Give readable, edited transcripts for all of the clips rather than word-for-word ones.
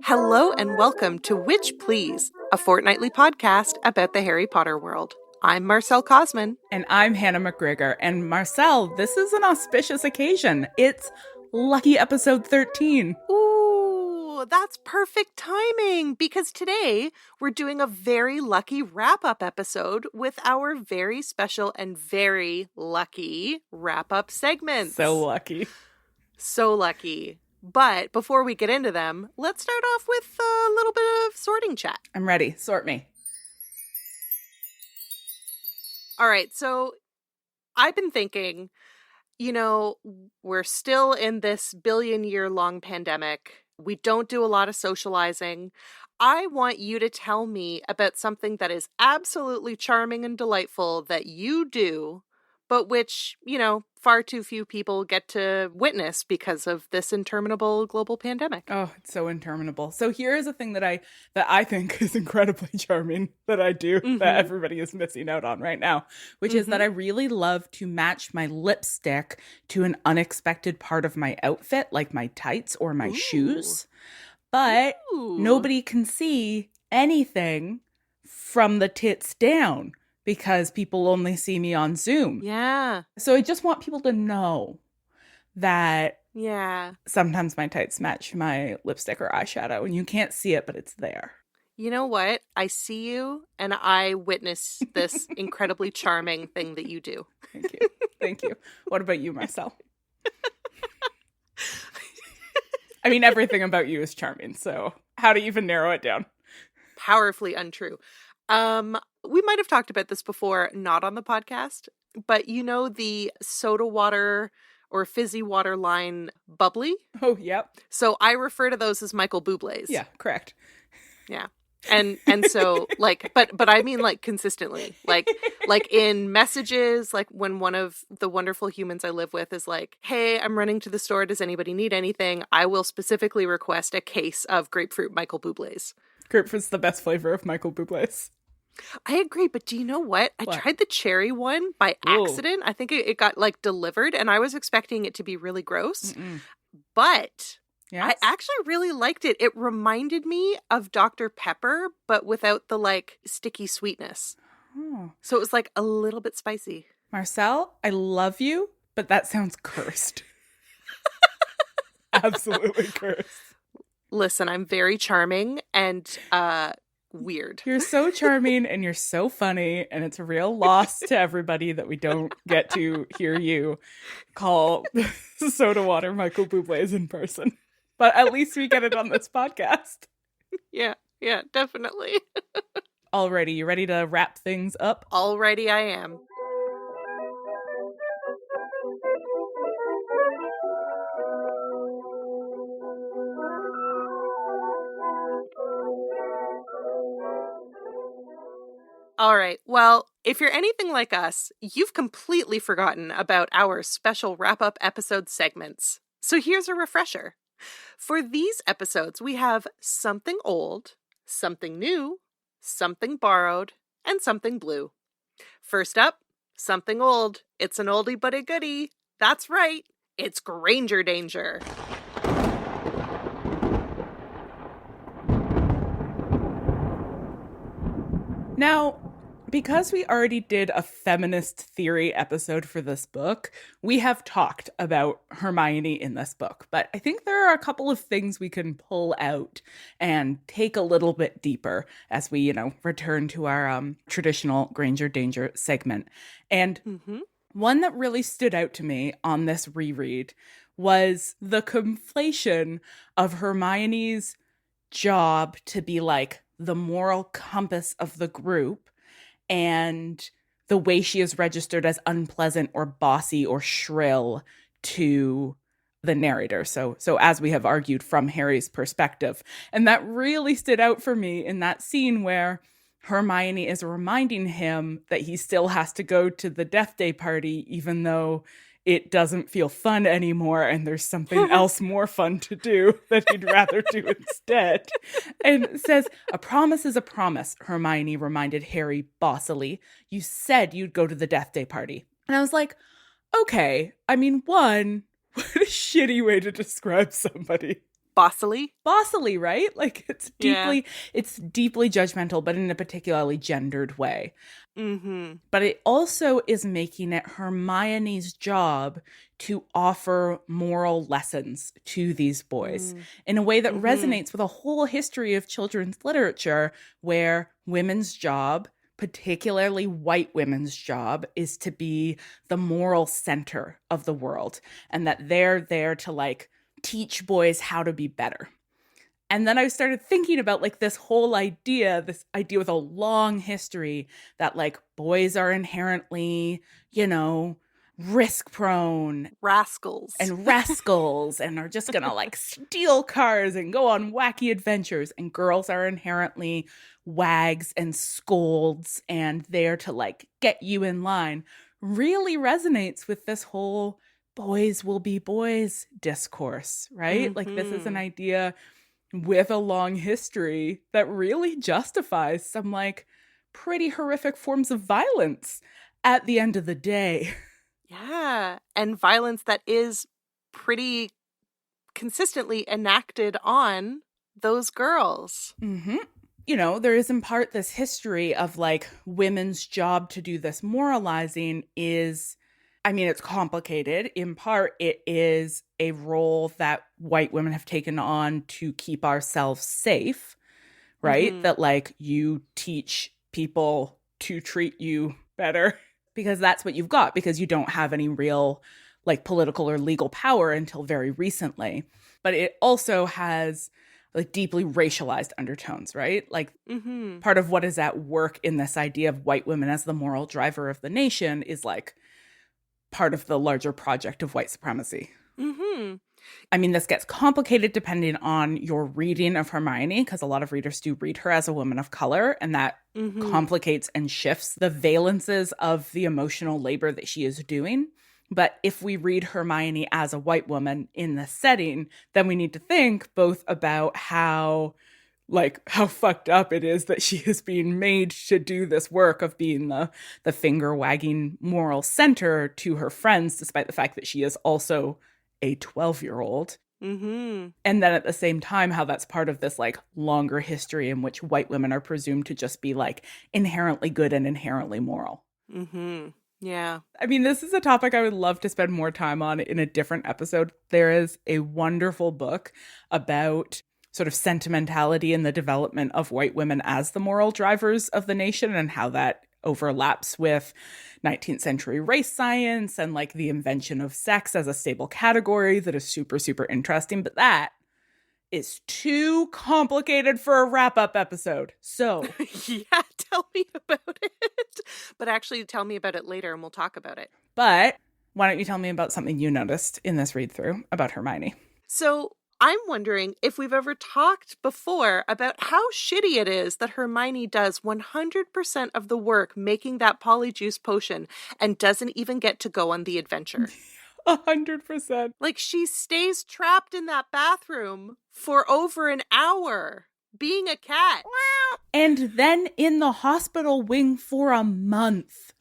Hello and welcome to Witch Please, a fortnightly podcast about the Harry Potter world. I'm Marcelle Cosman. And I'm Hannah McGregor. And Marcelle, this is an auspicious occasion. It's lucky episode 13. Ooh, that's perfect timing because today we're doing a very lucky wrap-up episode with our very special and very lucky wrap-up segments. So lucky. So lucky. But before we get into them, let's start off with a little bit of sorting chat. I'm ready. Sort me. All right, so I've been thinking, we're still in this billion-year-long pandemic. We don't do a lot of socializing. I want you to tell me about something that is absolutely charming and delightful that you do, but which, far too few people get to witness because of this interminable global pandemic. Oh, it's so interminable. So here is a thing that I think is incredibly charming that I do that everybody is missing out on right now, which is that I really love to match my lipstick to an unexpected part of my outfit, like my tights or my shoes. But nobody can see anything from the tits down, because people only see me on Zoom. Yeah. So I just want people to know that sometimes my tights match my lipstick or eyeshadow, and you can't see it, but it's there. You know what? I see you, and I witness this incredibly charming thing that you do. Thank you. Thank you. What about you, Marcelle? I mean, everything about you is charming, so how to even narrow it down? Powerfully untrue. We might have talked about this before, not on the podcast, but the soda water or fizzy water line bubbly? Oh, yep. So I refer to those as Michael Bublé's. Yeah, correct. Yeah. And so but I mean consistently, like in messages, like when one of the wonderful humans I live with is like, hey, I'm running to the store. Does anybody need anything? I will specifically request a case of grapefruit Michael Bublé's. Grapefruit's the best flavor of Michael Bublé's. I agree, but do you know what? I tried the cherry one by accident. I think it got delivered, and I was expecting it to be really gross. But I actually really liked it. It reminded me of Dr. Pepper, but without the sticky sweetness. Oh. So it was a little bit spicy. Marcelle, I love you, but that sounds cursed. Absolutely cursed. Listen, I'm very charming and weird. You're so charming and you're so funny, and it's a real loss to everybody that we don't get to hear you call soda water Michael Bublé's in person. But at least we get it on this podcast. Yeah, definitely. Alrighty, you ready to wrap things up? Alrighty, I am. All right. Well, if you're anything like us, you've completely forgotten about our special wrap-up episode segments. So here's a refresher. For these episodes, we have something old, something new, something borrowed, and something blue. First up, something old. It's an oldie but a goodie. That's right. It's Granger Danger. Now, because we already did a feminist theory episode for this book, we have talked about Hermione in this book. But I think there are a couple of things we can pull out and take a little bit deeper as we, return to our traditional Granger Danger segment. And one that really stood out to me on this reread was the conflation of Hermione's job to be the moral compass of the group and the way she is registered as unpleasant or bossy or shrill to the narrator. So as we have argued, from Harry's perspective. And that really stood out for me in that scene where Hermione is reminding him that he still has to go to the Death Day party, even though it doesn't feel fun anymore and there's something else more fun to do that he'd rather do instead. And it says, "A promise is a promise," Hermione reminded Harry bossily. "You said you'd go to the Death Day party." And I was like, okay, I mean, one, What a shitty way to describe somebody. Bossily? Bossily, right? Like it's Yeah. deeply judgmental, but in a particularly gendered way. Mm-hmm. But it also is making it Hermione's job to offer moral lessons to these boys in a way that Mm-hmm. resonates with a whole history of children's literature where women's job, particularly white women's job, is to be the moral center of the world, and that they're there to like teach boys how to be better. And then I started thinking about like this idea with a long history that like boys are inherently, risk prone Rascals. and rascals and are just gonna like steal cars and go on wacky adventures. And girls are inherently wags and scolds and there to like get you in line really resonates with this whole boys will be boys discourse, right? Like this is an Mm-hmm. idea with a long history that really justifies some like pretty horrific forms of violence at the end of the day. Yeah. And violence that is pretty consistently enacted on those girls. Mm-hmm. There is in part this history of like women's job to do this moralizing is, I mean, it's complicated. In part, it is a role that white women have taken on to keep ourselves safe, right? Mm-hmm. That like you teach people to treat you better because that's what you've got, because you don't have any real like political or legal power until very recently. But it also has like deeply racialized undertones, right? Like Mm-hmm. part of what is at work in this idea of white women as the moral driver of the nation is like part of the larger project of white supremacy. Mm-hmm. I mean, this gets complicated depending on your reading of Hermione, because a lot of readers do read her as a woman of color, and that Mm-hmm. complicates and shifts the valences of the emotional labor that she is doing. But if we read Hermione as a white woman in this setting, then we need to think both about how fucked up it is that she is being made to do this work of being the finger wagging moral center to her friends, despite the fact that she is also a 12-year-old. Mm-hmm. And then at the same time, how that's part of this like longer history in which white women are presumed to just be like inherently good and inherently moral. Mm-hmm. Yeah. I mean, this is a topic I would love to spend more time on in a different episode. There is a wonderful book about sort of sentimentality and the development of white women as the moral drivers of the nation and how that overlaps with 19th century race science and like the invention of sex as a stable category that is super, super interesting. But that is too complicated for a wrap-up episode. So Yeah, tell me about it. But actually, tell me about it later and we'll talk about it. but why don't you tell me about something you noticed in this read through about Hermione? So I'm wondering if we've ever talked before about how shitty it is that Hermione does 100% of the work making that polyjuice potion and doesn't even get to go on the adventure. 100%. Like, she stays trapped in that bathroom for over an hour, being a cat. And then in the hospital wing for a month.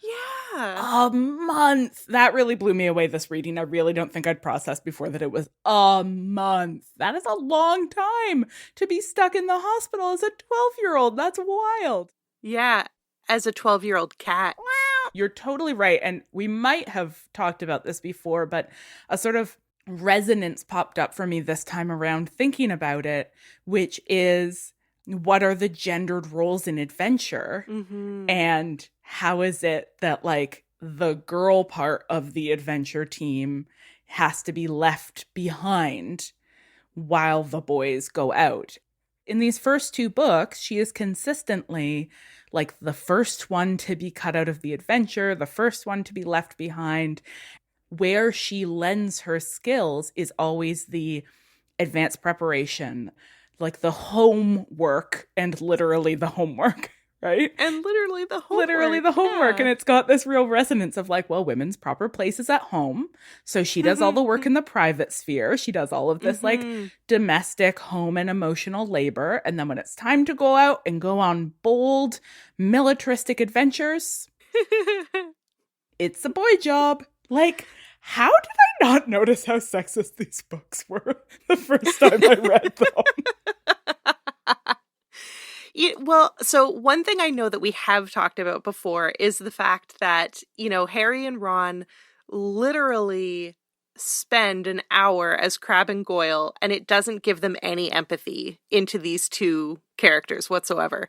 Yeah. A month. That really blew me away this reading. I really don't think I'd processed before that it was a month. That is a long time to be stuck in the hospital as a 12-year-old. That's wild. Yeah, as a 12-year-old cat. You're totally right. And we might have talked about this before, but a sort of resonance popped up for me this time around thinking about it, which is what are the gendered roles in adventure? Mm-hmm. And how is it that like the girl part of the adventure team has to be left behind while the boys go out? In these first two books, she is consistently like the first one to be cut out of the adventure, the first one to be left behind. Where she lends her skills is always the advanced preparation, like the homework and literally the homework, right? And literally the homework. Literally the homework. Yeah. And it's got this real resonance of like, well, women's proper place is at home. So she does all the work in the private sphere. She does all of this like domestic home and emotional labor. And then when it's time to go out and go on bold militaristic adventures, it's a boy job. Like, How did I not notice how sexist these books were the first time I read them? Well, so one thing I know that we have talked about before is the fact that, Harry and Ron literally spend an hour as Crabbe and Goyle, and it doesn't give them any empathy into these two characters whatsoever.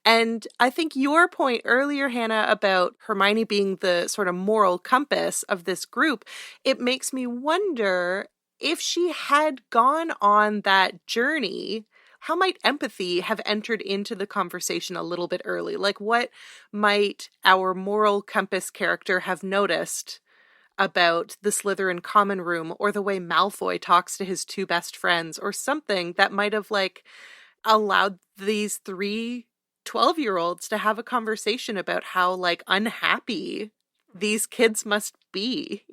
And I think your point earlier, Hannah, about Hermione being the sort of moral compass of this group, it makes me wonder if she had gone on that journey, how might empathy have entered into the conversation a little bit early? Like, what might our moral compass character have noticed about the Slytherin common room, or the way Malfoy talks to his two best friends, or something that might have, like, allowed these three 12-year-olds to have a conversation about how, like, unhappy these kids must be,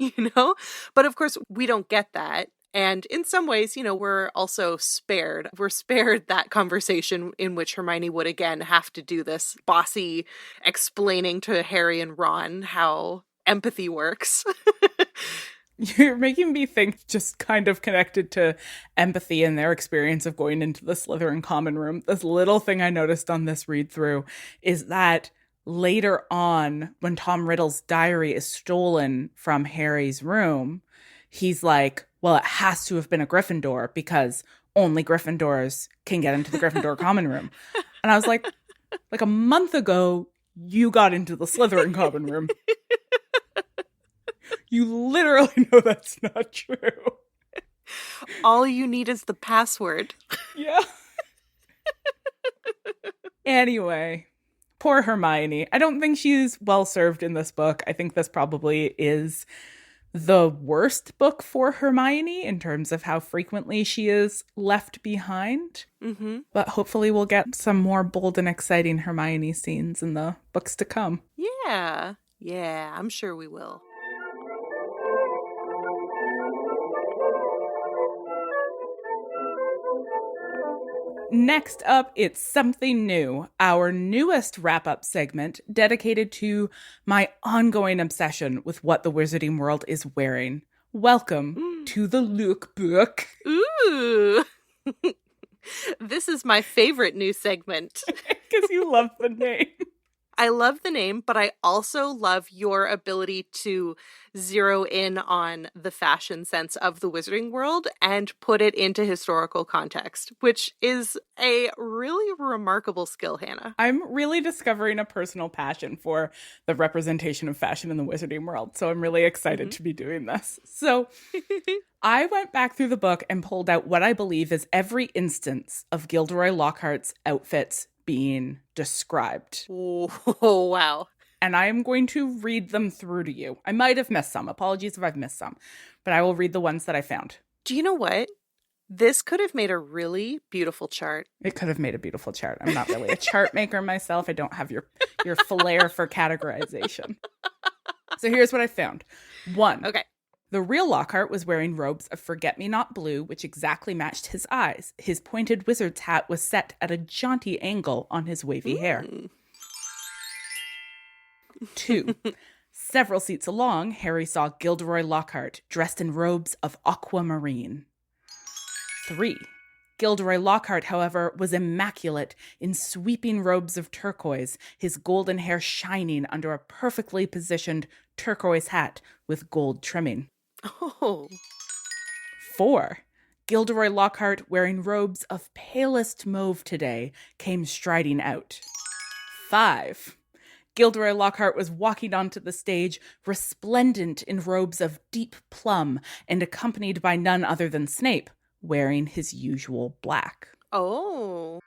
But of course, we don't get that. And in some ways, we're also spared. We're spared that conversation in which Hermione would again have to do this bossy explaining to Harry and Ron how empathy works. You're making me think, just kind of connected to empathy and their experience of going into the Slytherin common room. This little thing I noticed on this read through is that later on, when Tom Riddle's diary is stolen from Harry's room, he's like, well, it has to have been a Gryffindor because only Gryffindors can get into the Gryffindor common room. And I was like a month ago, you got into the Slytherin common room. You literally know that's not true. All you need is the password. Yeah. Anyway, poor Hermione. I don't think she's well served in this book. I think this probably is the worst book for Hermione in terms of how frequently she is left behind. Mm-hmm. But hopefully we'll get some more bold and exciting Hermione scenes in the books to come. Yeah, I'm sure we will. Next up, it's Something New, our newest wrap-up segment dedicated to my ongoing obsession with what the Wizarding World is wearing. Welcome to the lookbook. Ooh! This is my favorite new segment. Because you love the name. I love the name, but I also love your ability to zero in on the fashion sense of the Wizarding World and put it into historical context, which is a really remarkable skill, Hannah. I'm really discovering a personal passion for the representation of fashion in the Wizarding World, so I'm really excited to be doing this. So I went back through the book and pulled out what I believe is every instance of Gilderoy Lockhart's outfits being described. Oh, wow. And I am going to read them through to you. I might have missed some. Apologies if I've missed some. But I will read the ones that I found. Do you know what? This could have made a really beautiful chart. It could have made a beautiful chart. I'm not really a chart maker myself. I don't have your flair for categorization. So here's what I found. 1. Okay. The real Lockhart was wearing robes of forget-me-not blue, which exactly matched his eyes. His pointed wizard's hat was set at a jaunty angle on his wavy hair. 2. Several seats along, Harry saw Gilderoy Lockhart, dressed in robes of aquamarine. 3. Gilderoy Lockhart, however, was immaculate in sweeping robes of turquoise, his golden hair shining under a perfectly positioned turquoise hat with gold trimming. Oh. 4. Gilderoy Lockhart, wearing robes of palest mauve today, came striding out. 5. Gilderoy Lockhart was walking onto the stage, resplendent in robes of deep plum and accompanied by none other than Snape, wearing his usual black. Oh.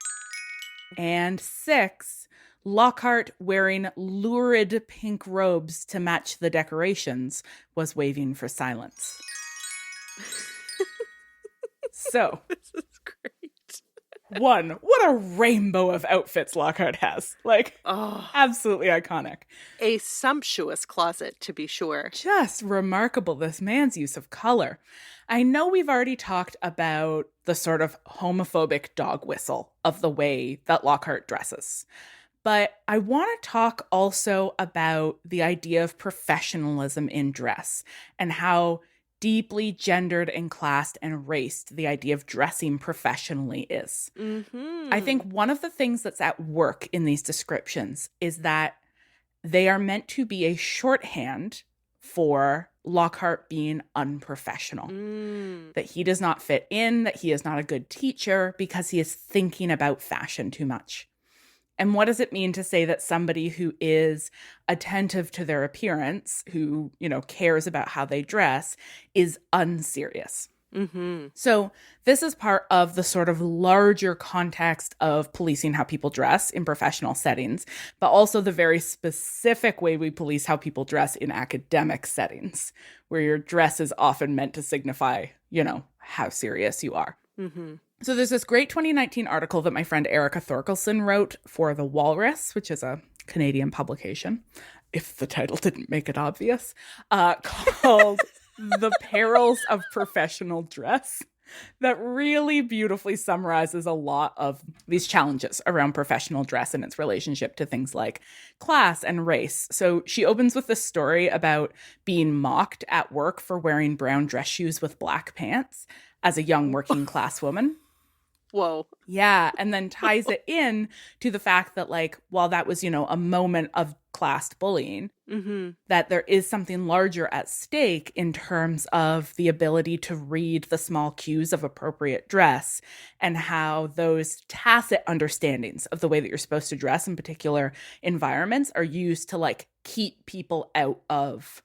And 6. Lockhart, wearing lurid pink robes to match the decorations, was waving for silence. So, This is great. 1, what a rainbow of outfits Lockhart has. Absolutely iconic. A sumptuous closet, to be sure. Just remarkable, this man's use of color. I know we've already talked about the sort of homophobic dog whistle of the way that Lockhart dresses. But I want to talk also about the idea of professionalism in dress and how deeply gendered and classed and raced the idea of dressing professionally is. I think one of the things that's at work in these descriptions is that they are meant to be a shorthand for Lockhart being unprofessional, that he does not fit in, that he is not a good teacher because he is thinking about fashion too much. And what does it mean to say that somebody who is attentive to their appearance, who, cares about how they dress, is unserious? So this is part of the sort of larger context of policing how people dress in professional settings, but also the very specific way we police how people dress in academic settings, where your dress is often meant to signify, how serious you are. So there's this great 2019 article that my friend Erica Thorkelson wrote for The Walrus, which is a Canadian publication, if the title didn't make it obvious, called The Perils of Professional Dress, that really beautifully summarizes a lot of these challenges around professional dress and its relationship to things like class and race. So she opens with this story about being mocked at work for wearing brown dress shoes with black pants as a young working class woman. Whoa. Yeah, and then ties it in to the fact that, while that was, a moment of classed bullying, that there is something larger at stake in terms of the ability to read the small cues of appropriate dress and how those tacit understandings of the way that you're supposed to dress in particular environments are used to, keep people out of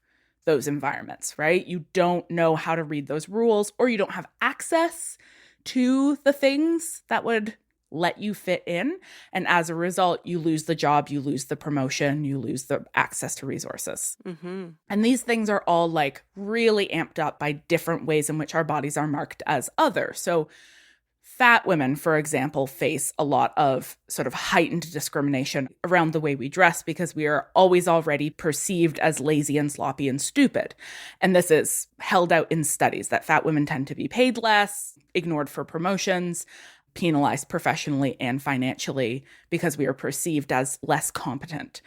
those environments, right? You don't know how to read those rules, or you don't have access to the things that would let you fit in. And as a result, you lose the job, you lose the promotion, you lose the access to resources. And these things are all really amped up by different ways in which our bodies are marked as other. So fat women, for example, face a lot of sort of heightened discrimination around the way we dress because we are always already perceived as lazy and sloppy and stupid. And this is held out in studies that fat women tend to be paid less, ignored for promotions, penalized professionally and financially because we are perceived as less competent.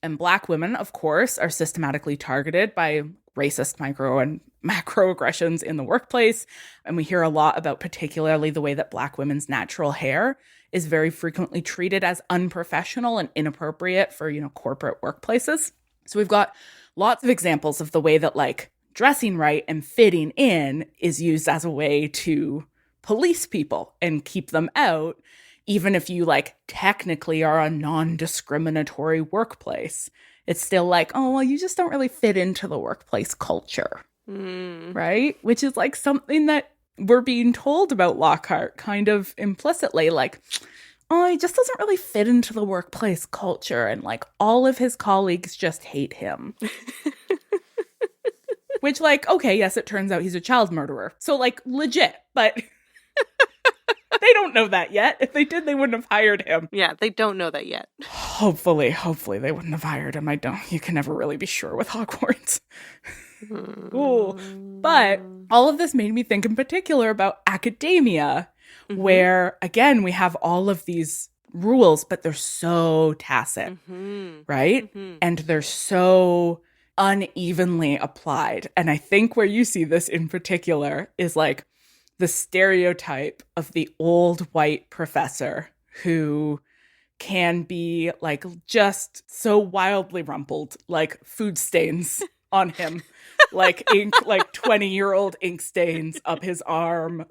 And Black women, of course, are systematically targeted by racist micro and macroaggressions in the workplace. And we hear a lot about particularly the way that Black women's natural hair is very frequently treated as unprofessional and inappropriate for, corporate workplaces. So we've got lots of examples of the way that dressing right and fitting in is used as a way to police people and keep them out, even if you technically are a non-discriminatory workplace. It's still oh, well, you just don't really fit into the workplace culture, right? Which is something that we're being told about Lockhart kind of implicitly, oh, he just doesn't really fit into the workplace culture, and all of his colleagues just hate him. Which okay, yes, it turns out he's a child murderer. So legit, but they don't know that yet. If they did, they wouldn't have hired him. Yeah, they don't know that yet. Hopefully they wouldn't have hired him. You can never really be sure with Hogwarts. Ooh. But all of this made me think in particular about academia, where, again, we have all of these rules, but they're so tacit, right? And they're so unevenly applied. And I think where you see this in particular is the stereotype of the old white professor who can be just so wildly rumpled, food stains on him, ink, 20-year-old ink stains up his arm,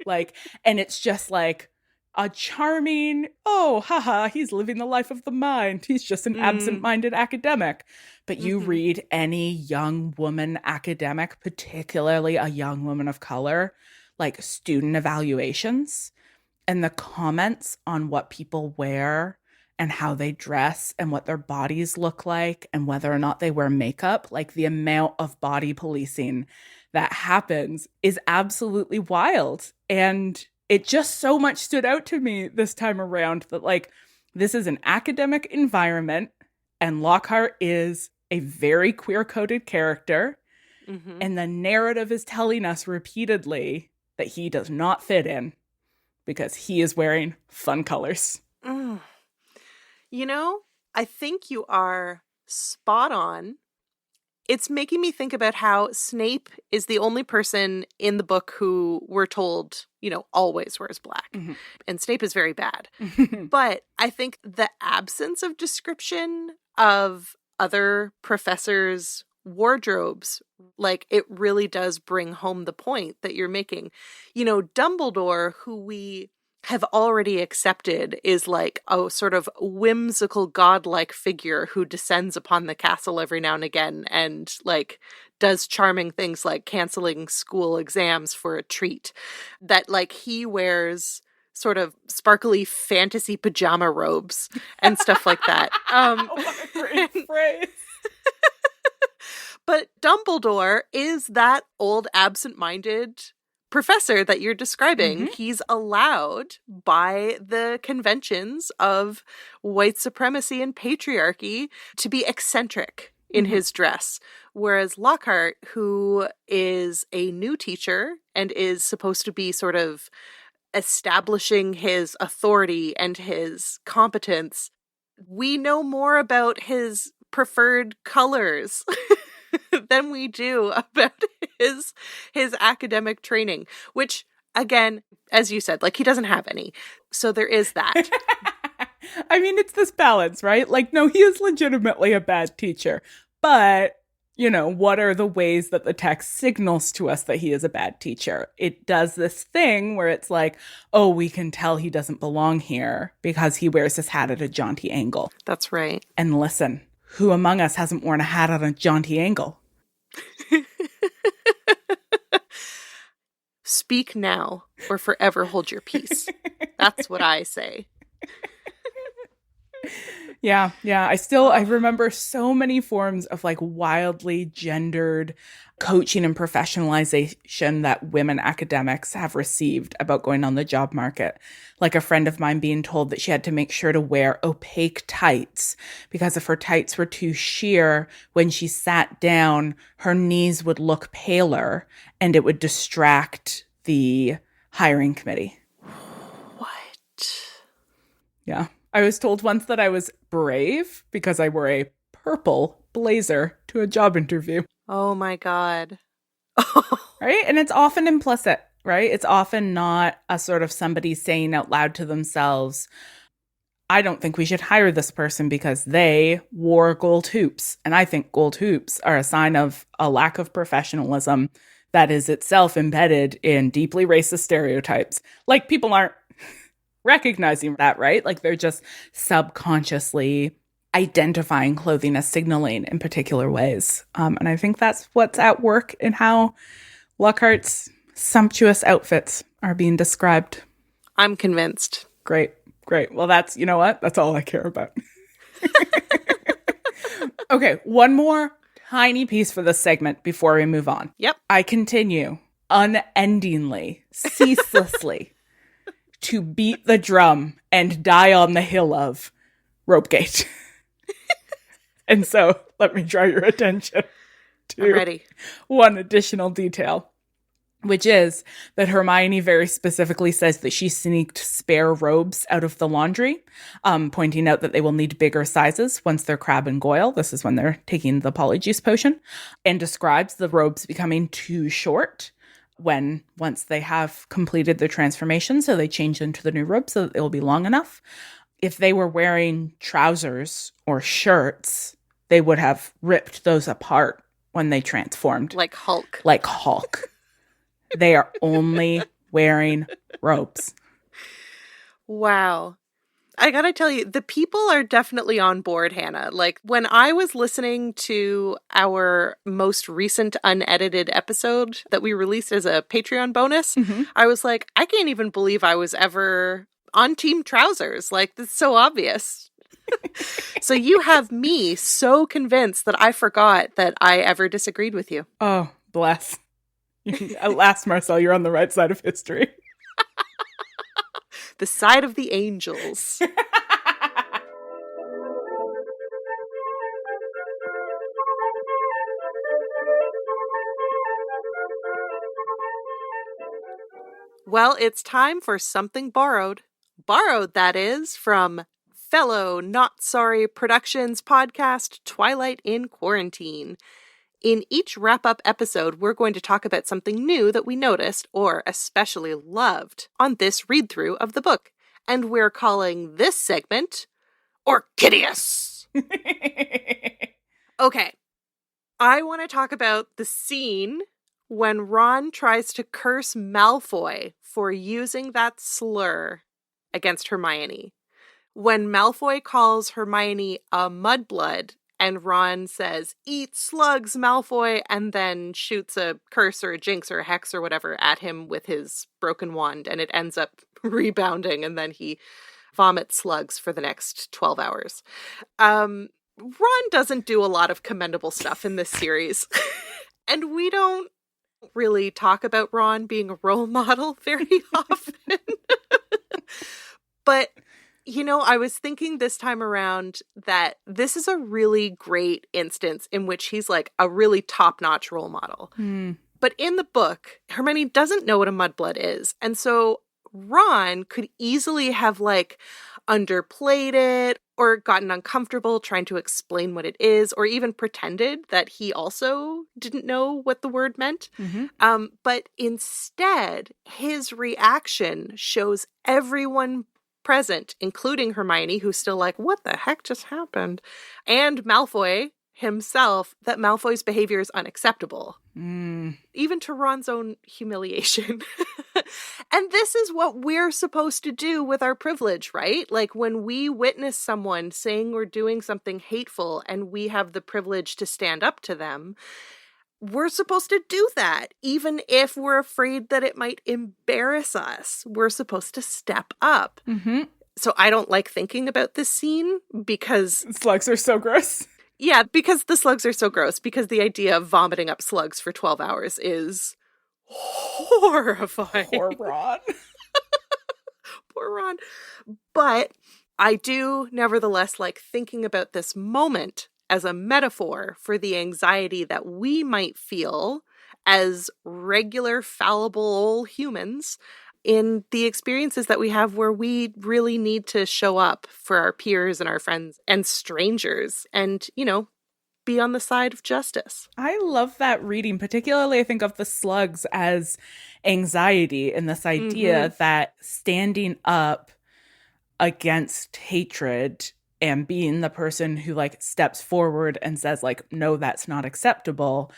and it's just a charming, oh, haha, he's living the life of the mind. He's just an absent-minded academic. But you read any young woman academic, particularly a young woman of color, student evaluations, and the comments on what people wear and how they dress and what their bodies look like and whether or not they wear makeup, the amount of body policing that happens is absolutely wild. And it just so much stood out to me this time around that this is an academic environment and Lockhart is a very queer-coded character. And the narrative is telling us repeatedly that he does not fit in because he is wearing fun colors. I think you are spot on. It's making me think about how Snape is the only person in the book who we're told, always wears black. Mhm. And Snape is very bad. But I think the absence of description of other professors' wardrobes, like, it really does bring home the point that you're making. Dumbledore, who we have already accepted is like a sort of whimsical godlike figure who descends upon the castle every now and again and like does charming things like canceling school exams for a treat, that like he wears sort of sparkly fantasy pajama robes and stuff like that. What a great phrase. But Dumbledore is that old absent-minded professor that you're describing. Mhm. He's allowed by the conventions of white supremacy and patriarchy to be eccentric in his dress. Whereas Lockhart, who is a new teacher and is supposed to be sort of establishing his authority and his competence, we know more about his preferred colors than we do about his academic training, which again, as you said, like he doesn't have any. So there is that. I mean, it's this balance, right? Like, no, he is legitimately a bad teacher, but what are the ways that the text signals to us that he is a bad teacher? It does this thing where it's like, oh, we can tell he doesn't belong here because he wears his hat at a jaunty angle. That's right. And listen, who among us hasn't worn a hat at a jaunty angle? Speak now or forever hold your peace. That's what I say. Yeah. I remember so many forms of like wildly gendered coaching and professionalization that women academics have received about going on the job market. Like a friend of mine being told that she had to make sure to wear opaque tights because if her tights were too sheer, when she sat down, her knees would look paler and it would distract the hiring committee. What? Yeah. I was told once that I was brave because I wore a purple blazer to a job interview. Oh my God. Right? And it's often implicit, right? It's often not a sort of somebody saying out loud to themselves, I don't think we should hire this person because they wore gold hoops. And I think gold hoops are a sign of a lack of professionalism that is itself embedded in deeply racist stereotypes. Like people aren't recognizing that, right? Like they're just subconsciously identifying clothing as signaling in particular ways. And I think that's what's at work in how Lockhart's sumptuous outfits are being described. I'm convinced. Great. Well, that's, you know what? That's all I care about. Okay, one more tiny piece for this segment before we move on. Yep. I continue unendingly, ceaselessly to beat the drum and die on the hill of Ropegate. And so let me draw your attention I'm ready. one additional detail, which is that Hermione very specifically says that she sneaked spare robes out of the laundry, pointing out that they will need bigger sizes once they're Crab and Goyle. This is when they're taking the polyjuice potion, and describes the robes becoming too short once they have completed their transformation. So they change into the new robes so that it will be long enough. If they were wearing trousers or shirts, they would have ripped those apart when they transformed. Like Hulk. They are only wearing robes. Wow. I gotta tell you, the people are definitely on board, Hannah. Like, when I was listening to our most recent unedited episode that we released as a Patreon bonus, I was like, I can't even believe I was ever on Team Trousers. Like, this is so obvious. So you have me so convinced that I forgot that I ever disagreed with you. Oh, bless. At last, Marcelle, you're on the right side of history. The side of the angels. Well, it's time for something borrowed. Borrowed, that is, from fellow Not Sorry Productions podcast, Twilight in Quarantine. In each wrap-up episode, we're going to talk about something new that we noticed or especially loved on this read-through of the book. And we're calling this segment Orchideus. Okay, I want to talk about the scene when Ron tries to curse Malfoy for using that slur against Hermione. When Malfoy calls Hermione a mudblood and Ron says, "Eat slugs, Malfoy," and then shoots a curse or a jinx or a hex or whatever at him with his broken wand, and it ends up rebounding, and then he vomits slugs for the next 12 hours. Ron doesn't do a lot of commendable stuff in this series, and we don't really talk about Ron being a role model very often. But you know, I was thinking this time around that this is a really great instance in which he's like a really top-notch role model. But in the book, Hermione doesn't know what a mudblood is. And so Ron could easily have like underplayed it or gotten uncomfortable trying to explain what it is, or even pretended that he also didn't know what the word meant. But instead, his reaction shows everyone present, including Hermione, who's still like, what the heck just happened? And Malfoy himself, that Malfoy's behavior is unacceptable. Even to Ron's own humiliation. And this is what we're supposed to do with our privilege, right? Like when we witness someone saying or doing something hateful and we have the privilege to stand up to them, we're supposed to do that, even if we're afraid that it might embarrass us. We're supposed to step up. So I don't like thinking about this scene because slugs are so gross. Yeah, because the slugs are so gross, because the idea of vomiting up slugs for 12 hours is horrifying. Poor Ron. Poor Ron. But I do nevertheless like thinking about this moment as a metaphor for the anxiety that we might feel as regular, fallible old humans in the experiences that we have where we really need to show up for our peers and our friends and strangers and, you know, be on the side of justice. I love that reading, particularly I think of the slugs as anxiety and this idea that standing up against hatred and being the person who like steps forward and says like, no, that's not acceptable,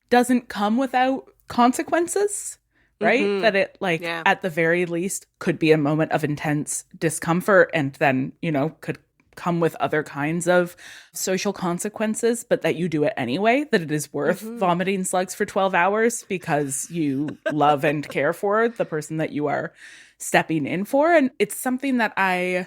doesn't come without consequences, right? That it like at the very least could be a moment of intense discomfort and then, you know, could come with other kinds of social consequences, but that you do it anyway, that it is worth vomiting slugs for 12 hours because you love and care for the person that you are stepping in for. And it's something that I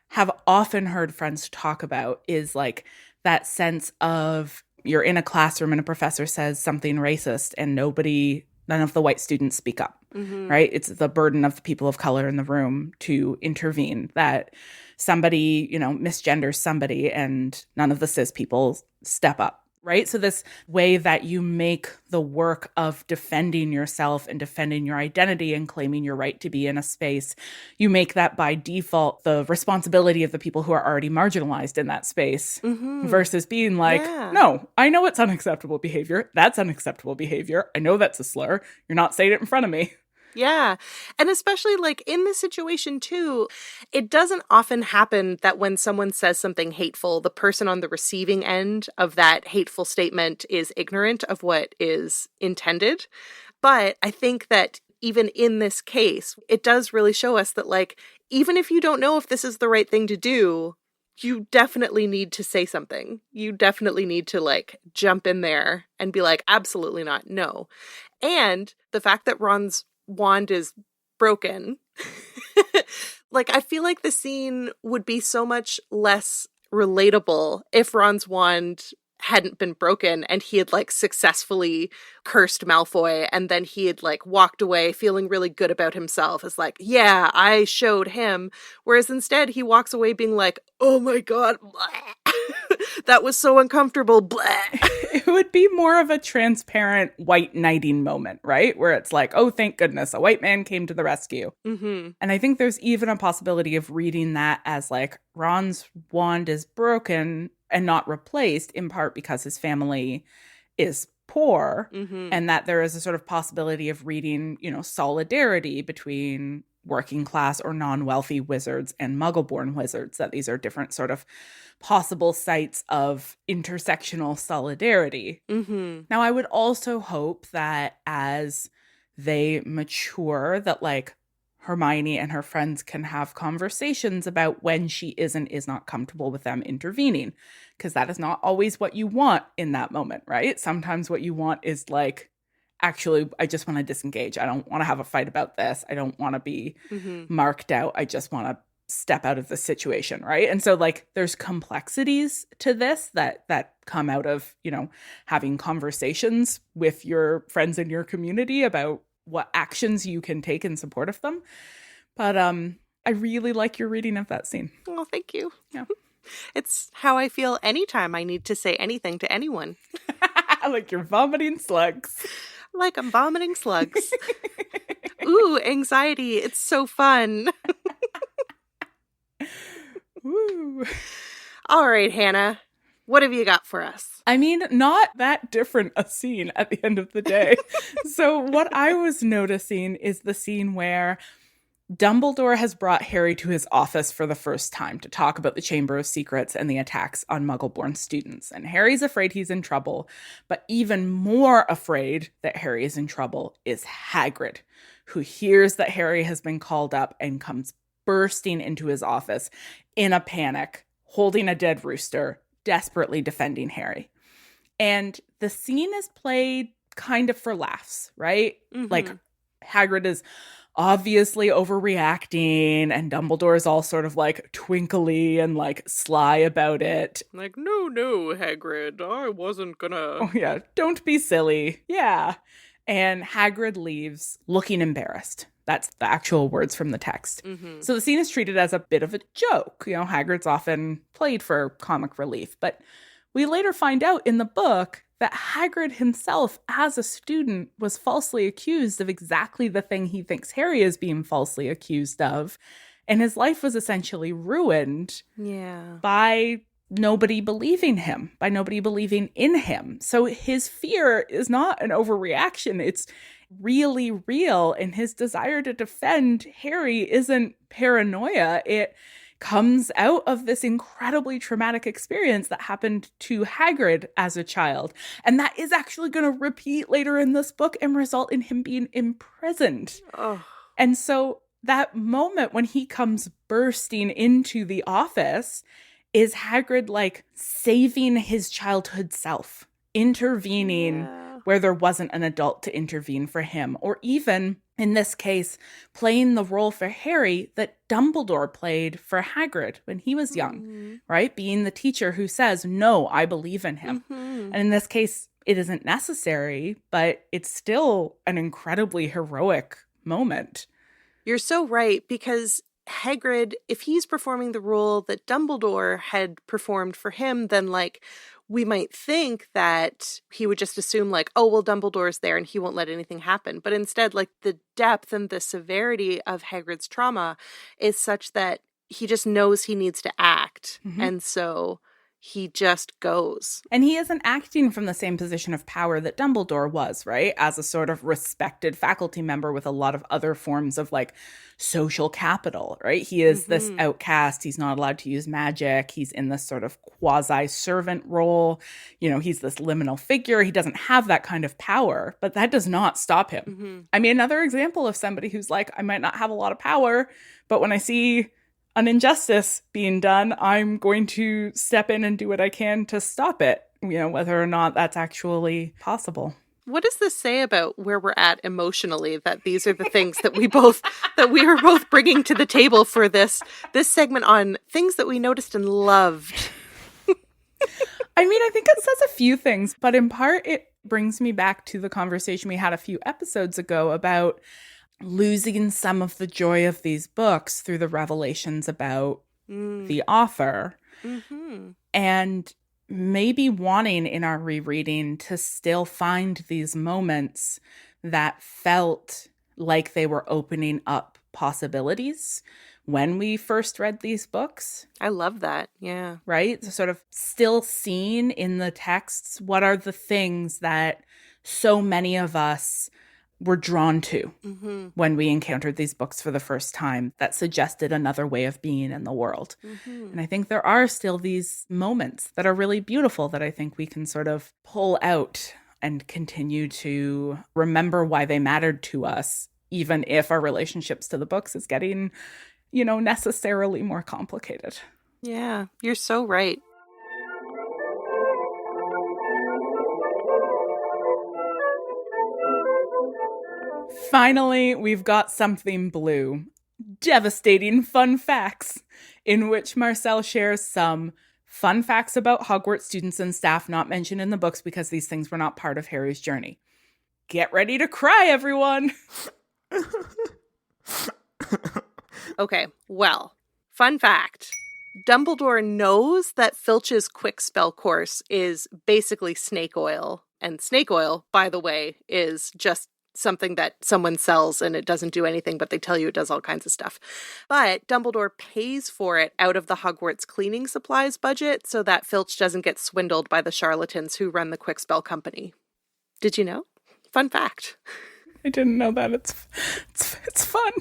have often heard friends talk about, is like that sense of you're in a classroom and a professor says something racist and none of the white students speak up, right? It's the burden of the people of color in the room to intervene, that somebody, you know, misgenders somebody and none of the cis people step up, right? So this way that you make the work of defending yourself and defending your identity and claiming your right to be in a space, you make that by default the responsibility of the people who are already marginalized in that space versus being like, no, I know it's unacceptable behavior. That's unacceptable behavior. I know that's a slur. You're not saying it in front of me. Yeah. And especially like in this situation too, it doesn't often happen that when someone says something hateful, the person on the receiving end of that hateful statement is ignorant of what is intended. But I think that even in this case, it does really show us that like, even if you don't know if this is the right thing to do, you definitely need to say something. You definitely need to like jump in there and be like, absolutely not, no. And the fact that Ron's wand is broken, like I feel like the scene would be so much less relatable if Ron's wand hadn't been broken and he had like successfully cursed Malfoy and then he had like walked away feeling really good about himself as like, yeah, I showed him. Whereas instead he walks away being like, oh my God. That was so uncomfortable. Bleh. It would be more of a transparent white knighting moment, right? Where it's like, oh, thank goodness, a white man came to the rescue. Mm-hmm. And I think there's even a possibility of reading that as like Ron's wand is broken and not replaced, in part because his family is poor, Mm-hmm. and that there is a sort of possibility of reading, solidarity between working class or non-wealthy wizards and muggle-born wizards, that these are different sort of possible sites of intersectional solidarity. Mm-hmm. Now, I would also hope that as they mature, that like Hermione and her friends can have conversations about when she is and is not comfortable with them intervening, because that is not always what you want in that moment, right? Sometimes what you want is like, actually, I just want to disengage. I don't want to have a fight about this. I don't want to be Mm-hmm. marked out. I just want to step out of the situation, right? And so like there's complexities to this that come out of, having conversations with your friends in your community about what actions you can take in support of them. But I really like your reading of that scene. Oh, thank you. Yeah. It's how I feel anytime I need to say anything to anyone. Like you're vomiting slugs. Like I'm vomiting slugs. Ooh, anxiety. It's so fun. Woo. All right, Hannah. What have you got for us? I mean, not that different a scene at the end of the day. So what I was noticing is the scene where Dumbledore has brought Harry to his office for the first time to talk about the Chamber of Secrets and the attacks on Muggle-born students. And Harry's afraid he's in trouble, but even more afraid that Harry is in trouble is Hagrid, who hears that Harry has been called up and comes bursting into his office in a panic, holding a dead rooster, desperately defending Harry. And the scene is played kind of for laughs, right? Mm-hmm. Like Hagrid is obviously overreacting and Dumbledore is all sort of like twinkly and like sly about it. Like, no, Hagrid, I wasn't gonna. Oh yeah, don't be silly. Yeah. And Hagrid leaves looking embarrassed. That's the actual words from the text. Mm-hmm. So the scene is treated as a bit of a joke. Hagrid's often played for comic relief, but we later find out in the book that Hagrid himself, as a student, was falsely accused of exactly the thing he thinks Harry is being falsely accused of. And his life was essentially ruined by nobody believing him, by nobody believing in him. So his fear is not an overreaction. It's really real. And his desire to defend Harry isn't paranoia. It comes out of this incredibly traumatic experience that happened to Hagrid as a child. And that is actually going to repeat later in this book and result in him being imprisoned. Oh. And so that moment when he comes bursting into the office is Hagrid like saving his childhood self, intervening where there wasn't an adult to intervene for him, or even in this case, playing the role for Harry that Dumbledore played for Hagrid when he was young, right? Being the teacher who says, no, I believe in him. And in this case, it isn't necessary, but it's still an incredibly heroic moment. You're so right, because Hagrid, if he's performing the role that Dumbledore had performed for him, then like we might think that he would just assume like, oh, well, Dumbledore's there and he won't let anything happen. But instead, like the depth and the severity of Hagrid's trauma is such that he just knows he needs to act. And so he just goes. And he isn't acting from the same position of power that Dumbledore was, right? As a sort of respected faculty member with a lot of other forms of like social capital, right? He is this outcast. He's not allowed to use magic. He's in this sort of quasi-servant role. He's this liminal figure. He doesn't have that kind of power, but that does not stop him. I mean, another example of somebody who's like, I might not have a lot of power, but when I see an injustice being done, I'm going to step in and do what I can to stop it, whether or not that's actually possible. What does this say about where we're at emotionally, that these are the things that we are both bringing to the table for this segment on things that we noticed and loved? I mean, I think it says a few things, but in part it brings me back to the conversation we had a few episodes ago about losing some of the joy of these books through the revelations about the author. And maybe wanting in our rereading to still find these moments that felt like they were opening up possibilities when we first read these books. I love that. Yeah. Right? So sort of still seeing in the texts what are the things that so many of us were drawn to when we encountered these books for the first time that suggested another way of being in the world. And I think there are still these moments that are really beautiful that I think we can sort of pull out and continue to remember why they mattered to us, even if our relationships to the books is getting, necessarily more complicated. Yeah, you're so right. Finally, we've got something blue. Devastating fun facts, in which Marcelle shares some fun facts about Hogwarts students and staff not mentioned in the books because these things were not part of Harry's journey. Get ready to cry, everyone! Okay, well, fun fact. Dumbledore knows that Filch's quick spell course is basically snake oil. And snake oil, by the way, is just something that someone sells and it doesn't do anything, but they tell you it does all kinds of stuff. But Dumbledore pays for it out of the Hogwarts cleaning supplies budget so that Filch doesn't get swindled by the charlatans who run the quick spell company. Did you know? Fun fact. I didn't know that. It's fun.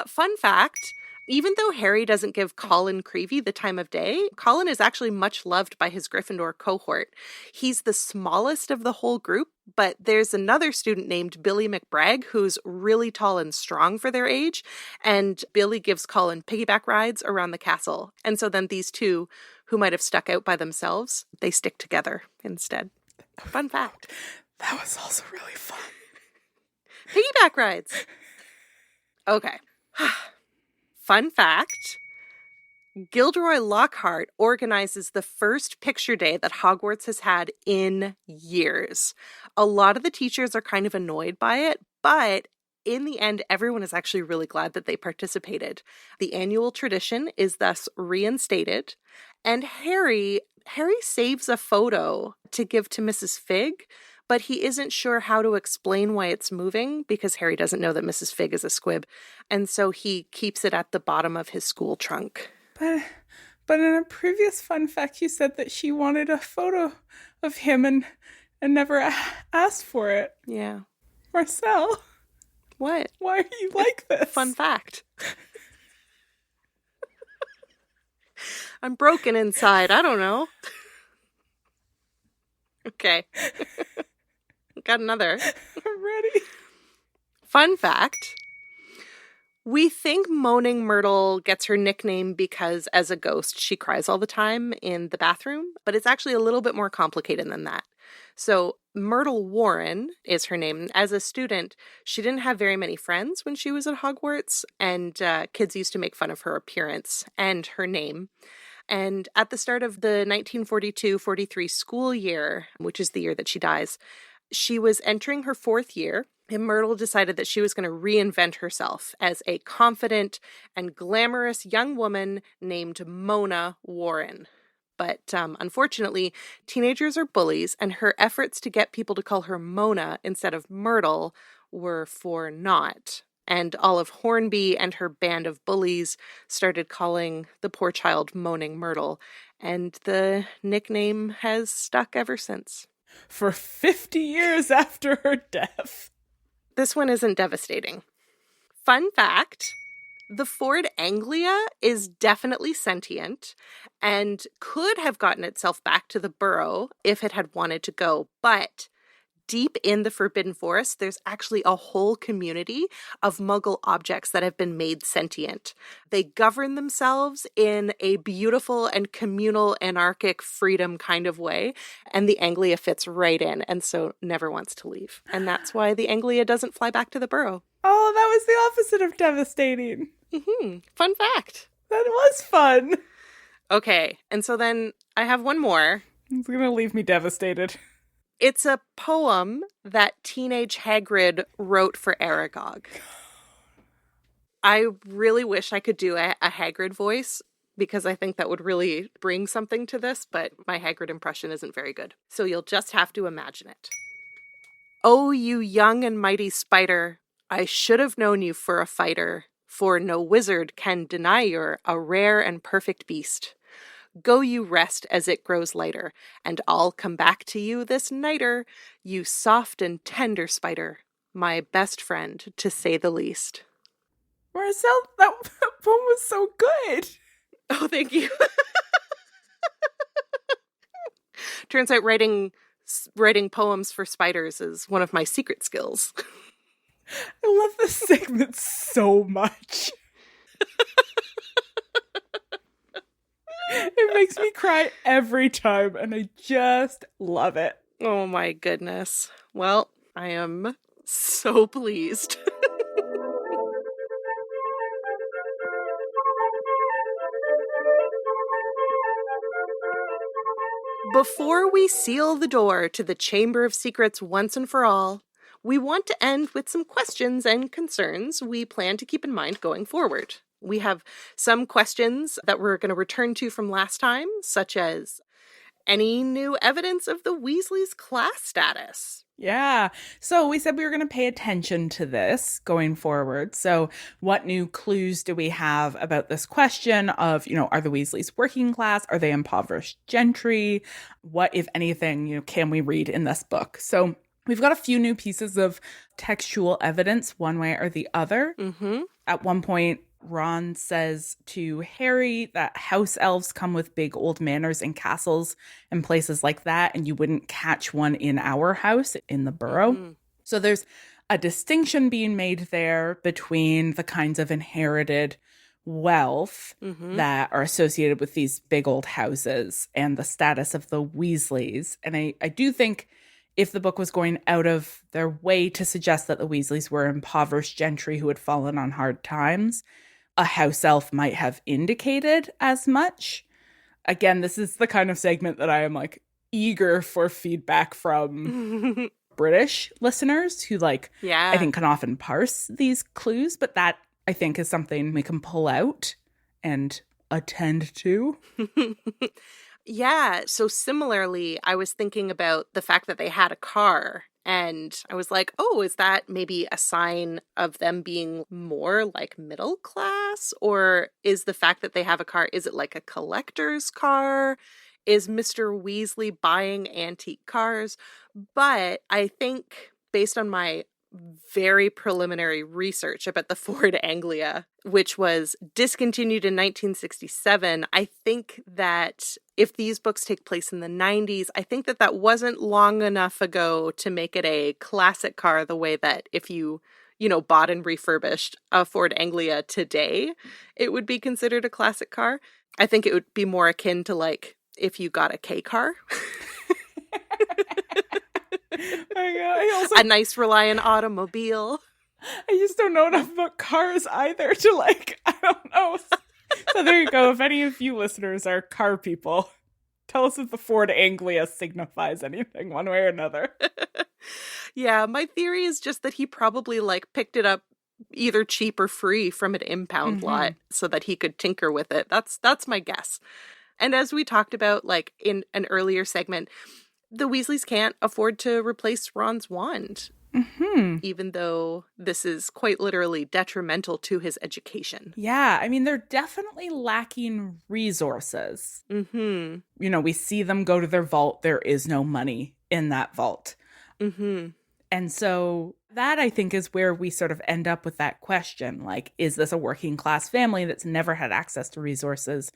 Fun fact, even though Harry doesn't give Colin Creevey the time of day, Colin is actually much loved by his Gryffindor cohort. He's the smallest of the whole group, but there's another student named Billy McBragg who's really tall and strong for their age, and Billy gives Colin piggyback rides around the castle. And so then these two, who might have stuck out by themselves, they stick together instead. Fun fact. That was also really fun. Piggyback rides. Okay. Fun fact, Gilderoy Lockhart organizes the first picture day that Hogwarts has had in years. A lot of the teachers are kind of annoyed by it, but in the end, everyone is actually really glad that they participated. The annual tradition is thus reinstated, and Harry saves a photo to give to Mrs. Figg, but he isn't sure how to explain why it's moving because Harry doesn't know that Mrs. Figg is a squib. And so he keeps it at the bottom of his school trunk. But in a previous fun fact, you said that she wanted a photo of him and never asked for it. Yeah. Marcelle. What? Why are you like this? Fun fact. I'm broken inside. I don't know. Okay. Got another. I'm ready. Fun fact. We think Moaning Myrtle gets her nickname because as a ghost, she cries all the time in the bathroom, but it's actually a little bit more complicated than that. So Myrtle Warren is her name. As a student, she didn't have very many friends when she was at Hogwarts, and kids used to make fun of her appearance and her name. And at the start of the 1942-43 school year, which is the year that she dies, she was entering her fourth year, and Myrtle decided that she was going to reinvent herself as a confident and glamorous young woman named Mona Warren. But unfortunately, teenagers are bullies, and her efforts to get people to call her Mona instead of Myrtle were for naught. And Olive Hornby and her band of bullies started calling the poor child Moaning Myrtle, and the nickname has stuck ever since. For 50 years after her death. This one isn't devastating. Fun fact, the Ford Anglia is definitely sentient and could have gotten itself back to the burrow if it had wanted to go, but deep in the Forbidden Forest, there's actually a whole community of Muggle objects that have been made sentient. They govern themselves in a beautiful and communal, anarchic freedom kind of way, and the Anglia fits right in, and so never wants to leave. And that's why the Anglia doesn't fly back to the burrow. Oh, that was the opposite of devastating. Fun fact. That was fun. Okay, and so then I have one more. It's going to leave me devastated. It's a poem that teenage Hagrid wrote for Aragog. I really wish I could do a Hagrid voice, because I think that would really bring something to this, but my Hagrid impression isn't very good. So you'll just have to imagine it. Oh, you young and mighty spider, I should have known you for a fighter, for no wizard can deny you're a rare and perfect beast. Go you rest as it grows lighter, and I'll come back to you this nighter, you soft and tender spider, my best friend, to say the least. Marcelle, that poem was so good. Oh, thank you. Turns out writing poems for spiders is one of my secret skills. I love this segment so much. It makes me cry every time, and I just love it. Oh my goodness. Well, I am so pleased. Before we seal the door to the Chamber of Secrets once and for all, we want to end with some questions and concerns we plan to keep in mind going forward. We have some questions that we're going to return to from last time, such as any new evidence of the Weasleys' class status? Yeah. So we said we were going to pay attention to this going forward. So what new clues do we have about this question of, are the Weasleys working class? Are they impoverished gentry? What, if anything, can we read in this book? So we've got a few new pieces of textual evidence one way or the other. Mm-hmm. At one point, Ron says to Harry that house elves come with big old manors and castles and places like that, and you wouldn't catch one in our house in the Burrow. Mm-hmm. So there's a distinction being made there between the kinds of inherited wealth that are associated with these big old houses and the status of the Weasleys. And I do think if the book was going out of their way to suggest that the Weasleys were impoverished gentry who had fallen on hard times, a house elf might have indicated as much. Again, this is the kind of segment that I am eager for feedback from British listeners who I think can often parse these clues, but that I think is something we can pull out and attend to. Yeah, so similarly, I was thinking about the fact that they had a car, and I was like, oh, is that maybe a sign of them being more middle class? Or is the fact that they have a car, is it a collector's car? Is Mr. Weasley buying antique cars? But I think based on my very preliminary research about the Ford Anglia, which was discontinued in 1967, I think that if these books take place in the 90s, I think that wasn't long enough ago to make it a classic car the way that if you bought and refurbished a Ford Anglia today, it would be considered a classic car. I think it would be more akin to if you got a K car. A nice Reliant automobile. I just don't know enough about cars either to I don't know. So there you go. If any of you listeners are car people, tell us if the Ford Anglia signifies anything one way or another. Yeah, my theory is just that he probably picked it up either cheap or free from an impound lot so that he could tinker with it. That's my guess. And as we talked about in an earlier segment, the Weasleys can't afford to replace Ron's wand, even though this is quite literally detrimental to his education. Yeah, I mean, they're definitely lacking resources. We see them go to their vault. There is no money in that vault. And so that, I think, is where we sort of end up with that question. Is this a working class family that's never had access to resources?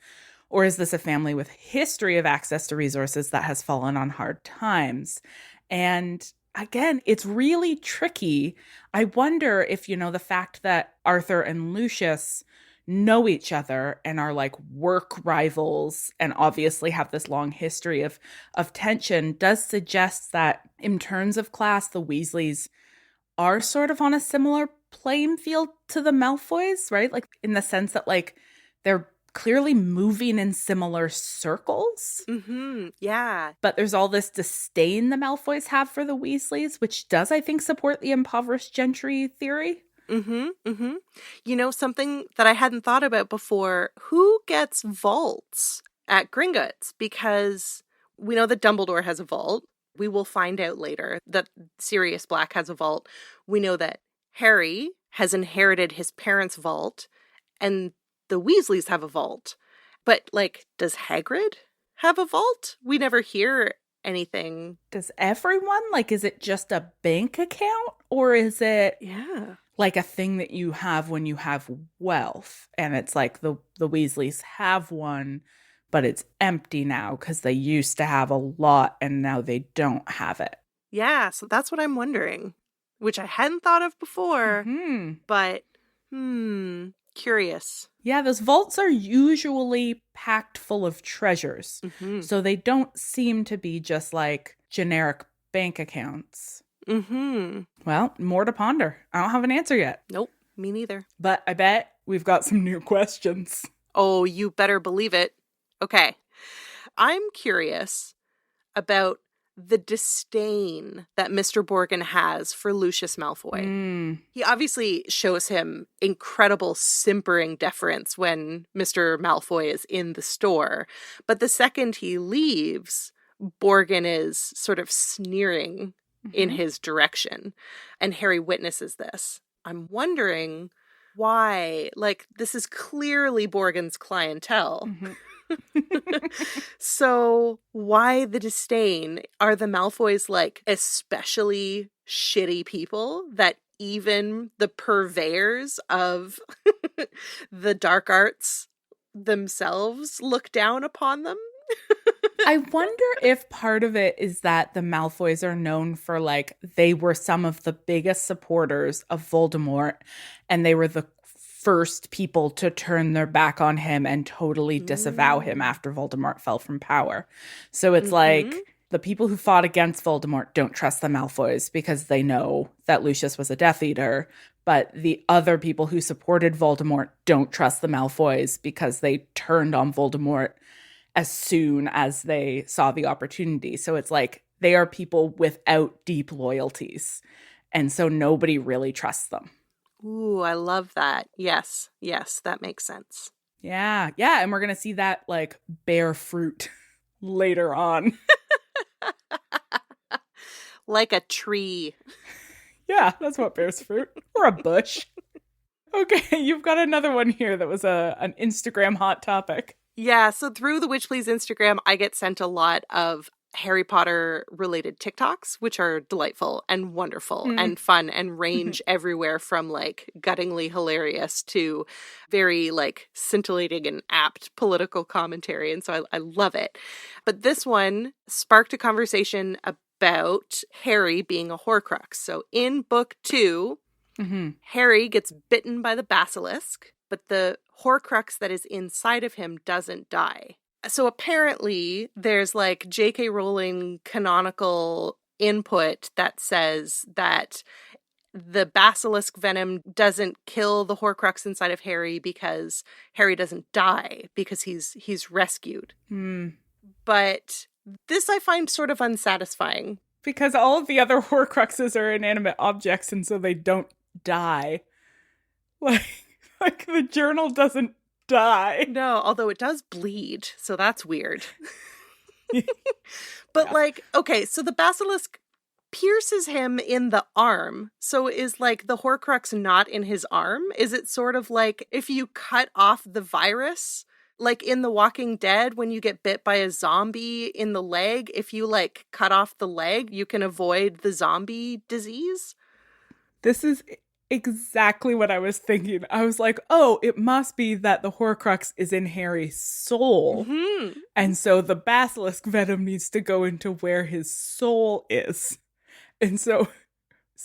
Or is this a family with history of access to resources that has fallen on hard times? And again, it's really tricky. I wonder if, the fact that Arthur and Lucius know each other and are work rivals and obviously have this long history of tension does suggest that in terms of class, the Weasleys are sort of on a similar playing field to the Malfoys, right? In the sense that they're clearly moving in similar circles. Yeah. But there's all this disdain the Malfoys have for the Weasleys, which does, I think, support the impoverished gentry theory. Mm-hmm. Mm-hmm. You know, something that I hadn't thought about before, who gets vaults at Gringotts? Because we know that Dumbledore has a vault. We will find out later that Sirius Black has a vault. We know that Harry has inherited his parents' vault, and the Weasleys have a vault. But, like, does Hagrid have a vault? We never hear anything. Does everyone? Like, is it just a bank account? Or is it Yeah. like a thing that you have when you have wealth? And it's like the Weasleys have one, but it's empty now because they used to have a lot and now they don't have it. Yeah, so that's what I'm wondering, which I hadn't thought of before, Hmm. but curious. Yeah, those vaults are usually packed full of treasures. Mm-hmm. So they don't seem to be just like generic bank accounts. Mm-hmm. Well, more to ponder. I don't have an answer yet. Nope, me neither. But I bet we've got some new questions. Oh, you better believe it. Okay. I'm curious about the disdain that Mr. Borgin has for Lucius Malfoy. He obviously shows him incredible simpering deference when Mr. Malfoy is in the store, but the second he leaves, Borgin is sort of sneering in his direction, and Harry witnesses this. I'm wondering why, like, this is clearly Borgin's clientele. So why the disdain? Are the Malfoys, like, especially shitty people that even the purveyors of the dark arts themselves look down upon them? I wonder if part of it is that the Malfoys are known for, like, they were some of the biggest supporters of Voldemort, and they were the first people to turn their back on him and totally disavow him after Voldemort fell from power. So it's like the people who fought against Voldemort don't trust the Malfoys because they know that Lucius was a Death Eater, but the other people who supported Voldemort don't trust the Malfoys because they turned on Voldemort as soon as they saw the opportunity. So it's like they are people without deep loyalties. And so nobody really trusts them. Ooh, I love that. Yes, that makes sense. Yeah. And we're going to see that, like, bear fruit later on. Like a tree. Yeah, that's what bears fruit. Or a bush. Okay, you've got another one here that was an Instagram hot topic. Yeah, so through the Witch Please Instagram, I get sent a lot of Harry Potter related TikToks, which are delightful and wonderful and fun and range everywhere from, like, guttingly hilarious to very, like, scintillating and apt political commentary. And so I love it. But this one sparked a conversation about Harry being a Horcrux. So in book 2, Harry gets bitten by the basilisk, but the Horcrux that is inside of him doesn't die. So apparently there's, like, J.K. Rowling canonical input that says that the basilisk venom doesn't kill the Horcrux inside of Harry because Harry doesn't die because he's rescued. But this I find sort of unsatisfying. Because all of the other Horcruxes are inanimate objects, and so they don't die. Like the journal doesn't die. No, although it does bleed, so that's weird. But like, okay, so the basilisk pierces him in the arm. So is, like, the Horcrux not in his arm? Is it sort of like if you cut off the virus, like in The Walking Dead, when you get bit by a zombie in the leg, if you, like, cut off the leg, you can avoid the zombie disease? This is exactly what I was thinking. I was like, oh, it must be that the Horcrux is in Harry's soul. And so the basilisk venom needs to go into where his soul is. And so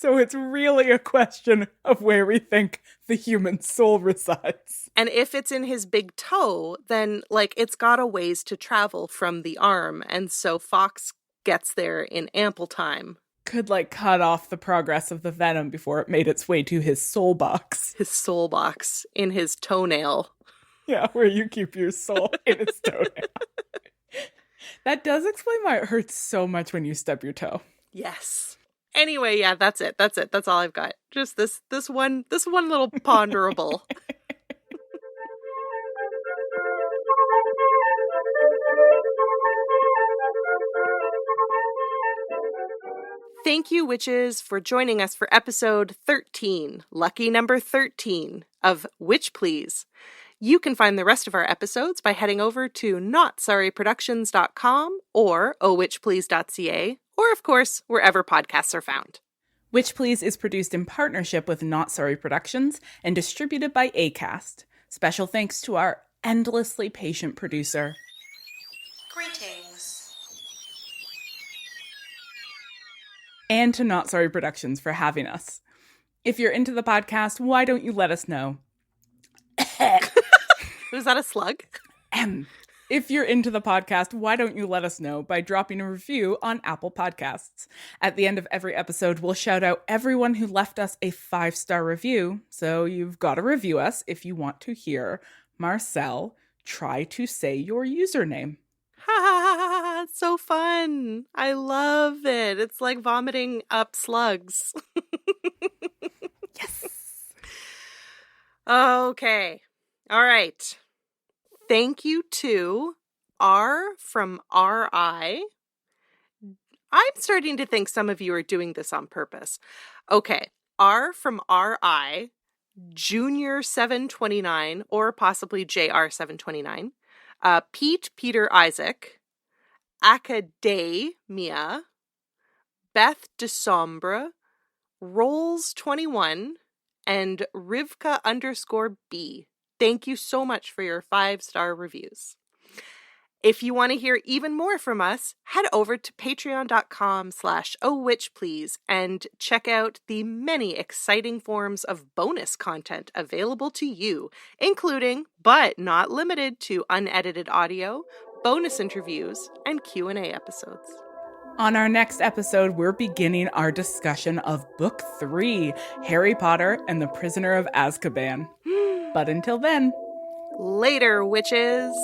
it's really a question of where we think the human soul resides. And if it's in his big toe, then, like, it's got a ways to travel from the arm. And so Fox gets there in ample time. Could, like, cut off the progress of the venom before it made its way to his soul box. His soul box in his toenail. Yeah, where you keep your soul in his toenail. That does explain why it hurts so much when you stub your toe. Yes. Anyway, yeah, that's it. That's it. That's all I've got. Just this one little ponderable. Thank you, witches, for joining us for episode 13, lucky number 13 of Witch Please. You can find the rest of our episodes by heading over to notsorryproductions.com or owitchplease.ca, or of course, wherever podcasts are found. Witch Please is produced in partnership with Not Sorry Productions and distributed by Acast. Special thanks to our endlessly patient producer. Greetings. And to Not Sorry Productions for having us. If you're into the podcast, why don't you let us know? Was that a slug? If you're into the podcast, why don't you let us know by dropping a review on Apple Podcasts? At the end of every episode, we'll shout out everyone who left us a 5-star review. So you've got to review us if you want to hear Marcelle try to say your username. Ha ha ha ha! It's so fun. I love it. It's like vomiting up slugs. Yes. Okay. All right. Thank you to R from RI. I'm starting to think some of you are doing this on purpose. Okay. R from RI, Junior 729, or possibly JR 729. Pete Peter Isaac, Academia, Beth Desombre, Rolls 21, and Rivka_B. Thank you so much for your 5-star reviews. If you want to hear even more from us, head over to patreon.com/ohwitchplease and check out the many exciting forms of bonus content available to you, including, but not limited to, unedited audio, bonus interviews, and Q&A episodes. On our next episode, we're beginning our discussion of Book 3, Harry Potter and the Prisoner of Azkaban. But until then, later, witches!